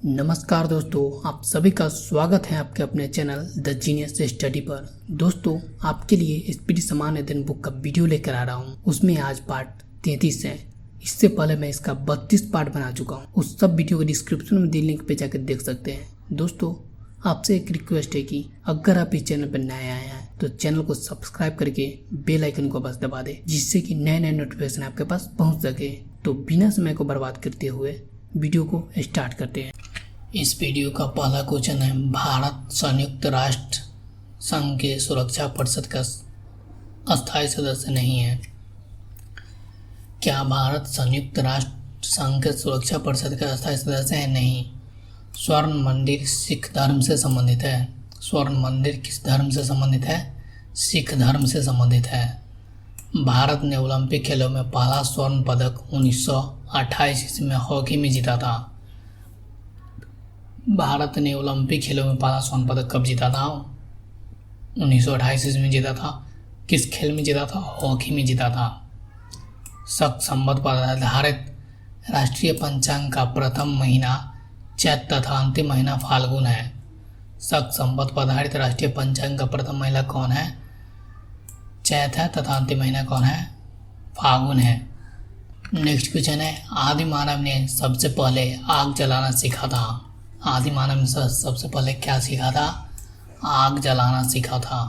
नमस्कार दोस्तों, आप सभी का स्वागत है आपके अपने चैनल द जीनियस स्टडी पर। दोस्तों, आपके लिए स्पीडी सामान्य दिन बुक का वीडियो लेकर आ रहा हूं। उसमें आज पार्ट 33 है। इससे पहले मैं इसका 32 पार्ट बना चुका हूं। उस सब वीडियो को डिस्क्रिप्शन में दी लिंक पे जाकर देख सकते हैं। दोस्तों, आपसे एक रिक्वेस्ट है कि अगर आप इस चैनल पर नए आए हैं तो चैनल को सब्सक्राइब करके बेल आइकन को बस दबा दें, जिससे कि नए नए नोटिफिकेशन आपके पास पहुंच सके। तो बिना समय को बर्बाद करते हुए वीडियो को स्टार्ट करते हैं। इस वीडियो का पहला क्वेश्चन है, भारत संयुक्त राष्ट्र संघ के सुरक्षा परिषद का अस्थायी सदस्य नहीं है। क्या भारत संयुक्त राष्ट्र संघ के सुरक्षा परिषद का अस्थायी सदस्य है? नहीं। स्वर्ण मंदिर सिख धर्म से संबंधित है। स्वर्ण मंदिर किस धर्म से संबंधित है? सिख धर्म से संबंधित है। भारत ने ओलंपिक खेलों में पहला स्वर्ण पदक 1928 ईस्वी में हॉकी में जीता था। भारत ने ओलंपिक खेलों में पहला स्वर्ण पदक कब जीता था? 1928 ईस्वी में जीता था। किस खेल में जीता था? हॉकी में जीता था। शक संवत पर आधारित राष्ट्रीय पंचांग का प्रथम महीना चैत तथा अंतिम महीना फाल्गुन है। शक संवत पर आधारित राष्ट्रीय पंचांग का प्रथम महीना कौन है? चैत है तथा अंतिम महीना कौन है? फाल्गुन है। नेक्स्ट क्वेश्चन है, आदि मानव ने सबसे पहले आग जलाना सीखा था। आदि मानव ने सबसे पहले क्या सीखा था? आग जलाना सीखा था।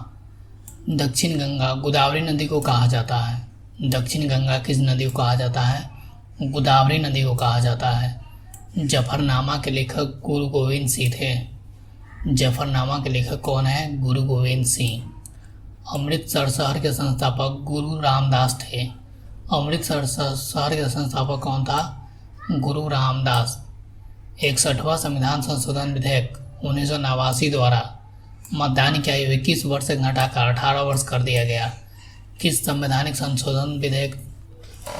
दक्षिण गंगा गोदावरी नदी को कहा जाता है। दक्षिण गंगा किस नदी को कहा जाता है? गोदावरी नदी को कहा जाता है। जफरनामा के लेखक गुरु गोविंद सिंह थे। जफरनामा के लेखक कौन है? गुरु गोविंद सिंह। अमृतसर शहर के संस्थापक गुरु रामदास थे। अमृतसर शहर के संस्थापक कौन था? गुरु रामदास। 61वां संविधान संशोधन विधेयक 1989 द्वारा मतदान की आयु 21 वर्ष से घटाकर 18 वर्ष कर दिया गया। किस संवैधानिक संशोधन विधेयक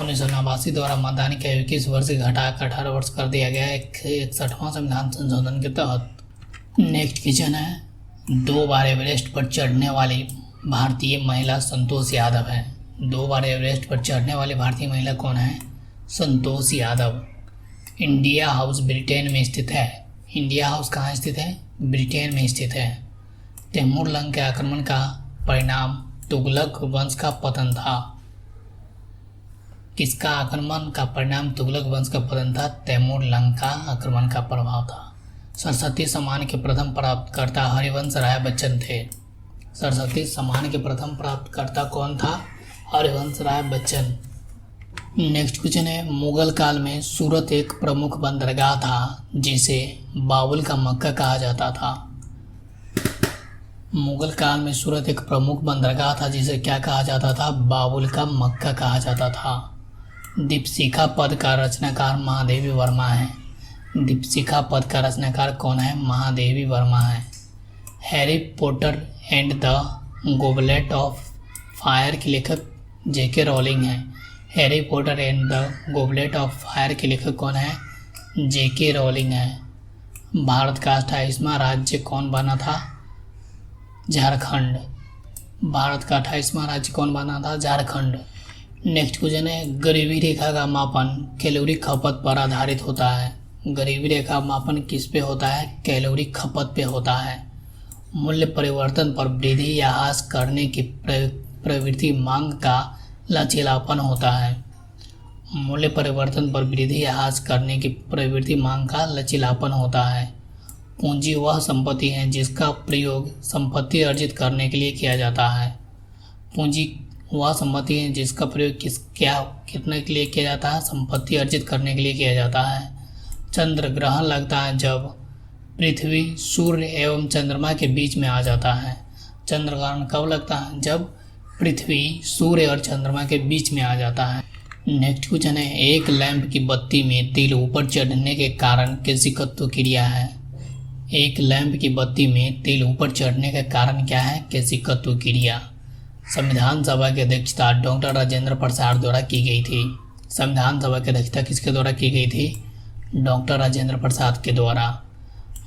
1989 द्वारा मतदान की आयु 21 वर्ष से घटाकर 18 वर्ष कर दिया गया? 61वां संविधान संशोधन के तहत। नेक्स्ट क्वेश्चन है, 2 बार एवरेस्ट पर चढ़ने वाली भारतीय महिला संतोष यादव है। 2 बार एवरेस्ट पर चढ़ने वाली भारतीय महिला कौन है? Santosh Yadav. India house Britain में स्थित है। इंडिया हाउस कहाँ स्थित है? ब्रिटेन में स्थित है। तैमूर लंग के आक्रमण का परिणाम तुगलक वंश का पतन था। किसका आक्रमण का परिणाम तुगलक वंश का पतन था? तैमूर लंग का आक्रमण का प्रभाव था। सरस्वती सम्मान के प्रथम प्राप्तकर्ता हरिवंश राय बच्चन थे। सरस्वती सम्मान के प्रथम प्राप्तकर्ता कौन था? हरिवंश राय बच्चन। नेक्स्ट क्वेश्चन है, मुगल काल में सूरत एक प्रमुख बंदरगाह था जिसे बाबुल का मक्का कहा जाता था। मुगल काल में सूरत एक प्रमुख बंदरगाह था जिसे क्या कहा जाता था? बाबुल का मक्का कहा जाता था। दीपशिखा पद का रचनाकार महादेवी वर्मा है। दीपशिखा पद का रचनाकार कौन है? महादेवी वर्मा है। Harry Potter and the goblet of fire के लेखक जेके रोलिंग है। Harry Potter and the goblet of fire के लेखक कौन है? जेके रोलिंग है। भारत का 28वां राज्य कौन बना था? झारखंड। भारत का 28वां राज्य कौन बना था? झारखंड। नेक्स्ट क्वेश्चन है, गरीबी रेखा का मापन कैलोरी खपत पर आधारित होता है। गरीबी रेखा मापन किस पे होता है? कैलोरी खपत पे होता है। मूल्य परिवर्तन पर वृद्धि या ह्रास करने की प्रवृत्ति मांग का लचीलापन होता है। मूल्य परिवर्तन पर वृद्धि या ह्रास करने की प्रवृत्ति मांग का लचीलापन होता है। पूंजी वह संपत्ति है जिसका प्रयोग संपत्ति अर्जित करने के लिए किया जाता है। पूंजी वह संपत्ति है जिसका प्रयोग कितने के लिए किया जाता है? संपत्ति अर्जित करने के लिए किया जाता है। चंद्र ग्रहण लगता है जब पृथ्वी, सूर्य एवं चंद्रमा के बीच में आ जाता है। चंद्र ग्रहण कब लगता है? जब पृथ्वी, सूर्य और चंद्रमा के बीच में आ जाता है। नेक्स्ट क्वेश्चन है, एक लैंप की बत्ती में तिल ऊपर चढ़ने के कारण केशिकत्व क्रिया है। एक लैंप की बत्ती में तिल ऊपर चढ़ने का कारण क्या है? केशिकत्व क्रिया। संविधान सभा की अध्यक्षता डॉक्टर राजेंद्र प्रसाद द्वारा की गई थी। संविधान सभा की अध्यक्षता किसके द्वारा की गई थी? डॉक्टर राजेंद्र प्रसाद के द्वारा।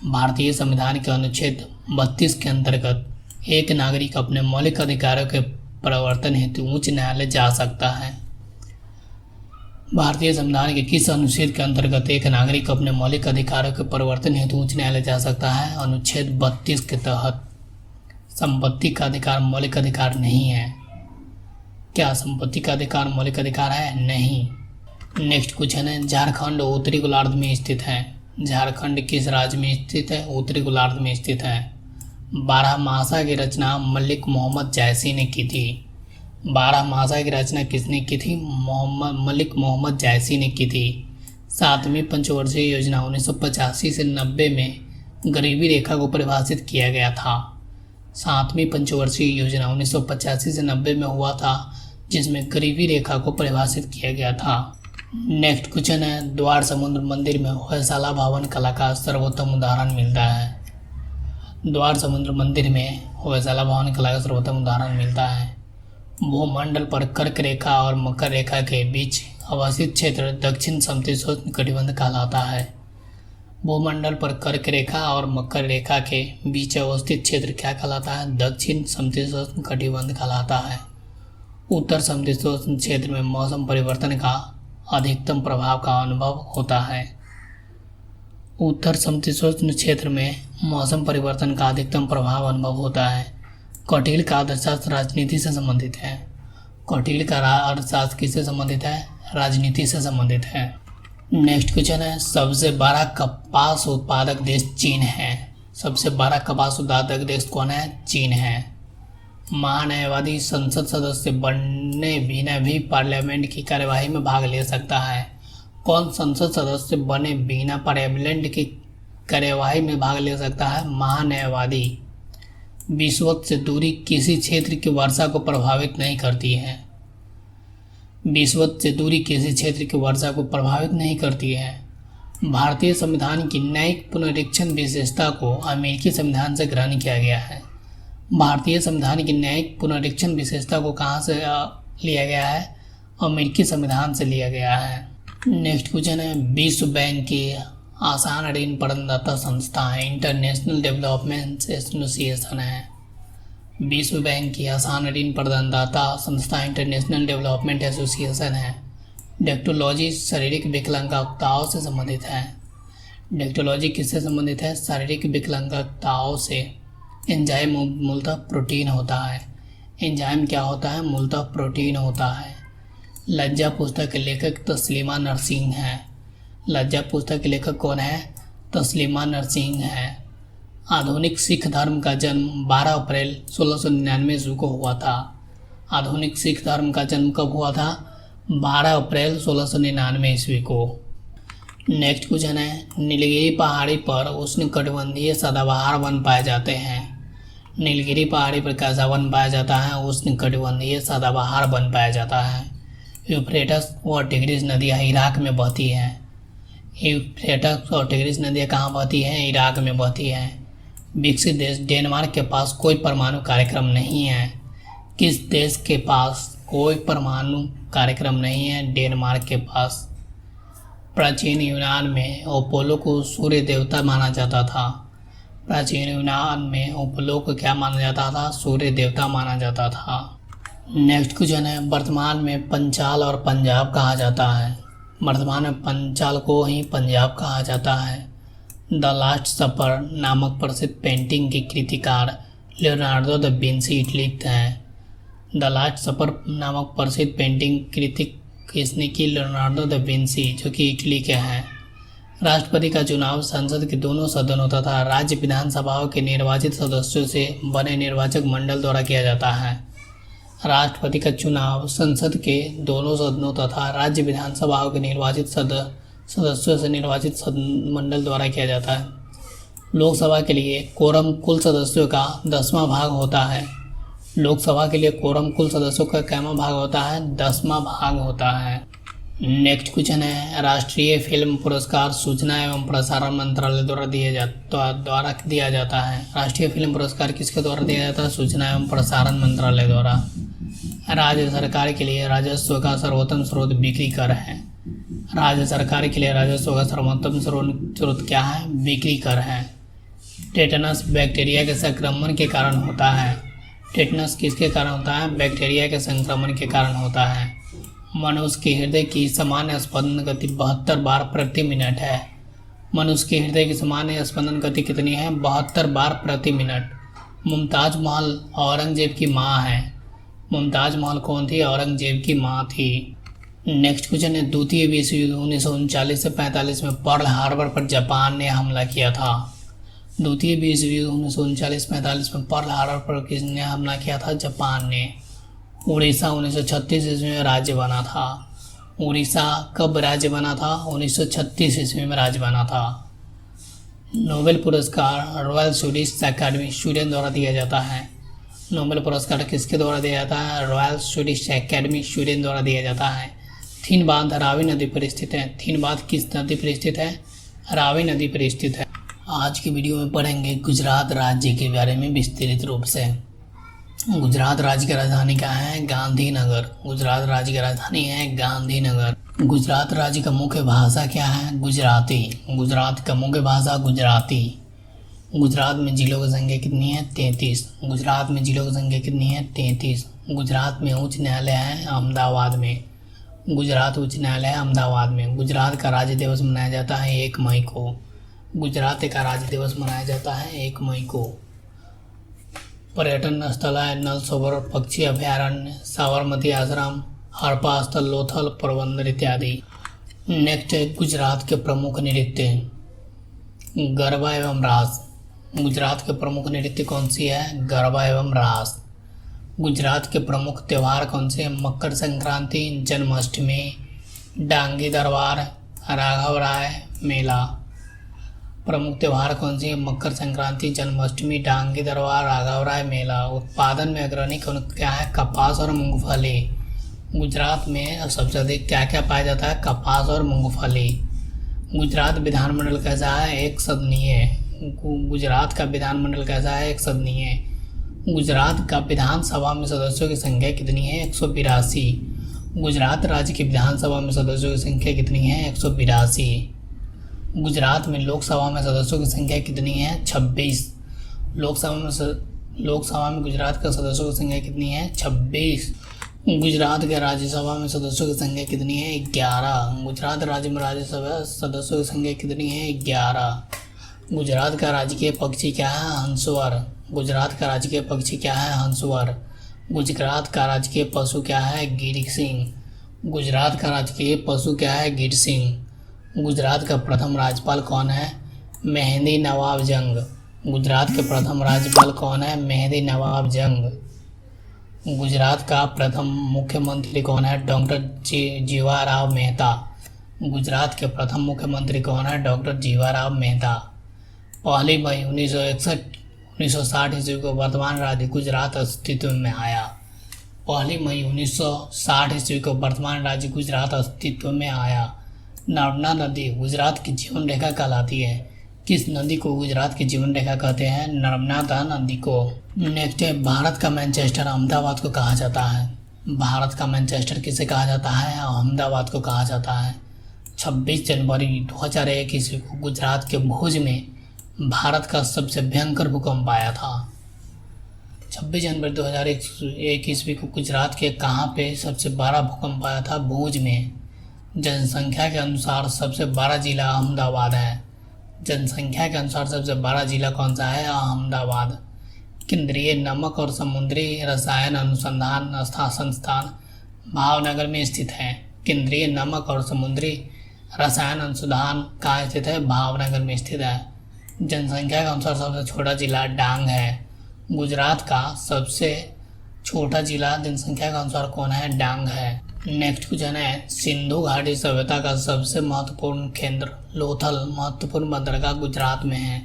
भारतीय संविधान के अनुच्छेद 32 के अंतर्गत एक नागरिक अपने मौलिक अधिकारों के प्रवर्तन हेतु उच्च न्यायालय जा सकता है। भारतीय संविधान के किस अनुच्छेद के अंतर्गत एक नागरिक अपने मौलिक अधिकारों के परिवर्तन हेतु उच्च न्यायालय जा सकता है? अनुच्छेद 32 के तहत। संपत्ति का अधिकार मौलिक अधिकार नहीं है। क्या संपत्ति का अधिकार मौलिक अधिकार है? नहीं। नेक्स्ट क्वेश्चन है, झारखंड उत्तरी गोलार्ध में स्थित है। झारखंड किस राज्य में स्थित है? उत्तरी गोलार्ध में स्थित है। 12 की रचना मलिक मोहम्मद जायसी ने की थी। 12 की रचना किसने की थी? मलिक मोहम्मद जायसी ने की थी। 7वीं पंचवर्षीय योजना 1985 से 90 में गरीबी रेखा को परिभाषित किया गया था। 7वीं पंचवर्षीय योजना 1985 से 90 में हुआ था, जिसमें गरीबी रेखा को परिभाषित किया गया था। नेक्स्ट क्वेश्चन है, द्वार समुद्र मंदिर में होयसाला भवन कला का सर्वोत्तम उदाहरण मिलता है। द्वार समुद्र मंदिर में होयसाला भवन कला का सर्वोत्तम उदाहरण मिलता है। भूमंडल पर कर्क रेखा और मकर रेखा के बीच अवस्थित क्षेत्र दक्षिण समशीतोष्ण कटिबंध कहलाता है। भूमंडल पर कर्क रेखा और मकर रेखा के बीच अवस्थित क्षेत्र क्या कहलाता है? दक्षिण समशीतोष्ण कटिबंध कहलाता है। उत्तर समशीतोष्ण क्षेत्र में मौसम परिवर्तन का अधिकतम प्रभाव का अनुभव होता है। उत्तर समशीतोष्ण क्षेत्र में मौसम परिवर्तन का अधिकतम प्रभाव अनुभव होता है। कौटिल्य का अर्थशास्त्र राजनीति से संबंधित है। कौटिल्य का अर्थशास्त्र किससे संबंधित है? राजनीति से संबंधित है। नेक्स्ट क्वेश्चन है, सबसे बड़ा कपास उत्पादक देश चीन है। सबसे बड़ा कपास उत्पादक देश कौन है? चीन है। महान्यायवादी संसद सदस्य बनने बिना भी पार्लियामेंट की कार्यवाही में भाग ले सकता है। कौन संसद सदस्य बने बिना पार्लियामेंट की कार्यवाही में भाग ले सकता है? महान्यायवादी। विषुवत से दूरी किसी क्षेत्र की वर्षा को प्रभावित नहीं करती है। विषुवत से दूरी किसी क्षेत्र की वर्षा को प्रभावित नहीं करती है। भारतीय संविधान की न्यायिक पुनरीक्षण विशेषता को अमेरिकी संविधान से ग्रहण किया गया है। भारतीय संविधान की न्यायिक पुनरीक्षण विशेषता को कहाँ से लिया गया है? अमेरिकी संविधान से लिया गया है। नेक्स्ट क्वेश्चन है, विश्व बैंक की आसान ऋण प्रदाता संस्था है। इंटरनेशनल डेवलपमेंट एसोसिएशन है। विश्व बैंक की आसान ऋण प्रदाता संस्था इंटरनेशनल डेवलपमेंट एसोसिएशन है। डेक्टोलॉजी शारीरिक विकलांगताओं से संबंधित है। डेक्टोलॉजी किससे संबंधित है? शारीरिक विकलांगताओं से। एंजाइम मूलतः प्रोटीन होता है। एंजाइम क्या होता है? मूलतः प्रोटीन होता है। लज्जा पुस्तक के लेखक तस्लीमा नरसिंह है। लज्जा पुस्तक के लेखक कौन है? तस्लीमा नरसिंह है। आधुनिक सिख धर्म का जन्म 12 अप्रैल 1699 ईस्वी को हुआ था। आधुनिक सिख धर्म का जन्म कब हुआ था? 12 अप्रैल 1699 ईस्वी को। नेक्स्ट क्वेश्चन है, नीलगिरी पहाड़ी पर उष्णकटिबंधीय सदाबहार वन पाए जाते हैं। नीलगिरी पहाड़ी पर कैसा वन पाया जाता है? उष्णकटिबंधीय सदाबहार वन पाया जाता है। यूफ्रेटस और टिग्रिस नदियाँ इराक में बहती हैं। यूफ्रेटस और टिग्रिस नदियाँ कहाँ बहती हैं? इराक में बहती हैं। विकसित देश डेनमार्क के पास कोई परमाणु कार्यक्रम नहीं है। किस देश के पास कोई परमाणु कार्यक्रम नहीं है? डेनमार्क के पास। प्राचीन यूनान में अपोलो को सूर्य देवता माना जाता था। प्राचीन यूनान में अपोलो को क्या माना जाता था? सूर्य देवता माना जाता था। नेक्स्ट क्वेश्चन है, वर्तमान में पंचाल और पंजाब कहा जाता है। वर्तमान में पंचाल को ही पंजाब कहा जाता है। द लास्ट सपर नामक प्रसिद्ध पेंटिंग के कृतिकार लियोनार्डो दा विंसी इटली हैं। द लास्ट सपर नामक प्रसिद्ध पेंटिंग कृति किसने की? लियोनार्डो दा विंसी, जो कि इटली के हैं। राष्ट्रपति का चुनाव संसद के दोनों सदनों तथा राज्य विधानसभाओं के निर्वाचित सदस्यों से बने निर्वाचक मंडल द्वारा किया जाता है। राष्ट्रपति का चुनाव संसद के दोनों सदनों तथा राज्य विधानसभाओं के निर्वाचित सदस्यों से निर्वाचित मंडल द्वारा किया जाता है। लोकसभा के लिए कोरम कुल सदस्यों का 10वां भाग होता है। लोकसभा के लिए कोरम कुल सदस्यों का कैवां भाग होता है? 10वां भाग होता है। नेक्स्ट क्वेश्चन है, राष्ट्रीय फिल्म पुरस्कार सूचना एवं प्रसारण मंत्रालय द्वारा दिया जाता है। राष्ट्रीय फिल्म पुरस्कार किसके द्वारा दिया जाता है? सूचना एवं प्रसारण मंत्रालय द्वारा। राज्य सरकार के लिए राजस्व का सर्वोत्तम स्रोत बिक्री कर है। राज्य सरकार के लिए राजस्व का सर्वोत्तम स्रोत क्या है? बिक्री कर है। टेटनस बैक्टीरिया के संक्रमण के कारण होता है। टेटनस किसके कारण होता है? बैक्टीरिया के संक्रमण के कारण होता है। मनुष्य के हृदय की सामान्य स्पंदन गति 72 बार प्रति मिनट है। मनुष्य के हृदय की सामान्य स्पंदन गति कितनी है? 72 बार प्रति मिनट। मुमताज महल औरंगजेब की माँ है। मुमताज महल कौन थी? औरंगजेब की माँ थी। नेक्स्ट क्वेश्चन है, द्वितीय विश्व युद्ध 1939 से 45 में पर्ल हार्बर पर जापान ने हमला किया था। द्वितीय विश्व युद्ध 1939-45 में पर्ल हार्बर पर किसने हमला किया था? जापान ने। उड़ीसा 1936 ईस्वी में राज्य बना था। उड़ीसा कब राज्य बना था? 1936 ईस्वी में राज्य बना था। नोबेल पुरस्कार रॉयल स्वीडिश अकेडमी स्वीडन द्वारा दिया जाता है। नोबेल पुरस्कार किसके द्वारा दिया जाता है? रॉयल स्वीडिश अकेडमी स्वीडन द्वारा दिया जाता है। थीनबाद रावी नदी पर स्थित है। थीनबाद किस नदी पर स्थित है? रावी नदी पर स्थित है। आज की वीडियो में पढ़ेंगे गुजरात राज्य के बारे में विस्तृत रूप से। गुजरात राज्य की राजधानी क्या है? गांधीनगर। गुजरात राज्य की राजधानी है गांधीनगर। गुजरात राज्य का मुख्य भाषा क्या है? गुजराती। गुजरात का मुख्य भाषा गुजराती। गुजरात में जिलों की संख्या कितनी है? 33। गुजरात में जिलों की संख्या कितनी है? 33। गुजरात में उच्च न्यायालय है अहमदाबाद में। गुजरात उच्च न्यायालय है अहमदाबाद में। गुजरात का राज्य दिवस मनाया जाता है 1 मई को। गुजरात का राज्य दिवस मनाया जाता है 1 मई को। पर्यटन स्थल है नल सरोवर पक्षी अभयारण्य, साबरमती आश्रम, हरप्पा स्थल, लोथल पोरबंदर इत्यादि। नेक्स्ट है गुजरात के प्रमुख नृत्य। गरबा एवं रास। गुजरात के प्रमुख नृत्य कौन सी है? गरबा एवं रास। गुजरात के प्रमुख त्यौहार कौन से? मकर संक्रांति, जन्माष्टमी, डांगी दरबार, राघव राय मेला। प्रमुख त्यौहार कौन से? मकर संक्रांति, जन्माष्टमी, डांगी दरबार, राघव राय मेला। उत्पादन में अग्रणी क्या है? कपास और मूंगफली। गुजरात में सबसे अधिक क्या क्या पाया जाता है? कपास और मूंगफली। गुजरात विधानमंडल कैसा है? एक सदनीय। गुजरात का विधानमंडल कैसा है? एक सदनीय। गुजरात का विधानसभा में सदस्यों की संख्या कितनी है? 182। गुजरात राज्य की विधानसभा में सदस्यों की संख्या कितनी है? 182। गुजरात में लोकसभा में सदस्यों की संख्या कितनी है? 26। लोकसभा में गुजरात के सदस्यों की संख्या कितनी है? 26। गुजरात के राज्यसभा में सदस्यों की संख्या कितनी है? 11। गुजरात राज्य में राज्यसभा सदस्यों की संख्या कितनी है? 11। गुजरात का राजकीय पक्षी क्या है? हंसवर। गुजरात का राजकीय पक्षी क्या है? हंसवर। गुजरात का राजकीय पशु क्या है? गिर सिंह। गुजरात का राजकीय पशु क्या है? गिर सिंह। गुजरात का प्रथम राज्यपाल कौन है? मेहंदी नवाब जंग। गुजरात के प्रथम राज्यपाल कौन है? मेहंदी नवाब जंग। गुजरात का प्रथम मुख्यमंत्री कौन है? डॉक्टर जीवाराव मेहता। गुजरात के प्रथम मुख्यमंत्री कौन है? डॉक्टर जीवाराव मेहता। 1 मई 1960 ईस्वी को वर्तमान राज्य गुजरात अस्तित्व में आया। 1 मई 1960 ईस्वी को वर्तमान राज्य गुजरात अस्तित्व में आया। नर्मदा नदी गुजरात की जीवन रेखा कहलाती है। किस नदी को गुजरात की जीवन रेखा कहते हैं? नर्मदा नदी को। नेक्स्ट है, भारत का मैनचेस्टर अहमदाबाद को कहा जाता है। भारत का मैनचेस्टर किसे कहा जाता है? अहमदाबाद को कहा जाता है। 26 जनवरी 2001 ईस्वी को गुजरात के भुज में भारत का सबसे भयंकर भूकंप आया था। 26 जनवरी 2001 ईस्वी को गुजरात के कहाँ पे सबसे बड़ा भूकंप आया था? भुज में। जनसंख्या के अनुसार सबसे बड़ा जिला अहमदाबाद है। जनसंख्या के अनुसार सबसे बड़ा जिला कौन सा है? अहमदाबाद। केंद्रीय नमक और समुद्री रसायन अनुसंधान संस्थान भावनगर में स्थित है। केंद्रीय नमक और समुद्री रसायन अनुसंधान कहाँ स्थित है? भावनगर में स्थित है। जनसंख्या के अनुसार सबसे छोटा जिला डांग है। गुजरात का सबसे छोटा जिला जनसंख्या के अनुसार कौन है? डांग है। नेक्स्ट क्वेश्चन है, सिंधु घाटी सभ्यता का सबसे महत्वपूर्ण केंद्र लोथल महत्वपूर्ण बंदरगाह गुजरात में है।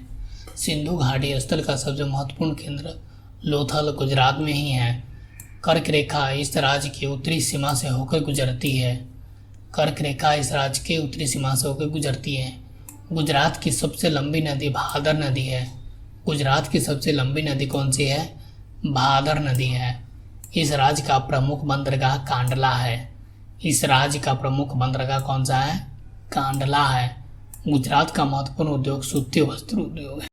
सिंधु घाटी स्थल का सबसे महत्वपूर्ण केंद्र लोथल गुजरात में ही है। कर्क रेखा इस राज्य की उत्तरी सीमा से होकर गुजरती है। कर्क रेखा इस राज्य की उत्तरी सीमा से होकर गुजरती है। गुजरात की सबसे लंबी नदी भादर नदी है। गुजरात की सबसे लंबी नदी कौन सी है? भादर नदी है। इस राज्य का प्रमुख बंदरगाह कांडला है। इस राज्य का प्रमुख बंदरगाह कौन सा है? कांडला है। गुजरात का महत्वपूर्ण उद्योग सूती वस्त्र उद्योग है।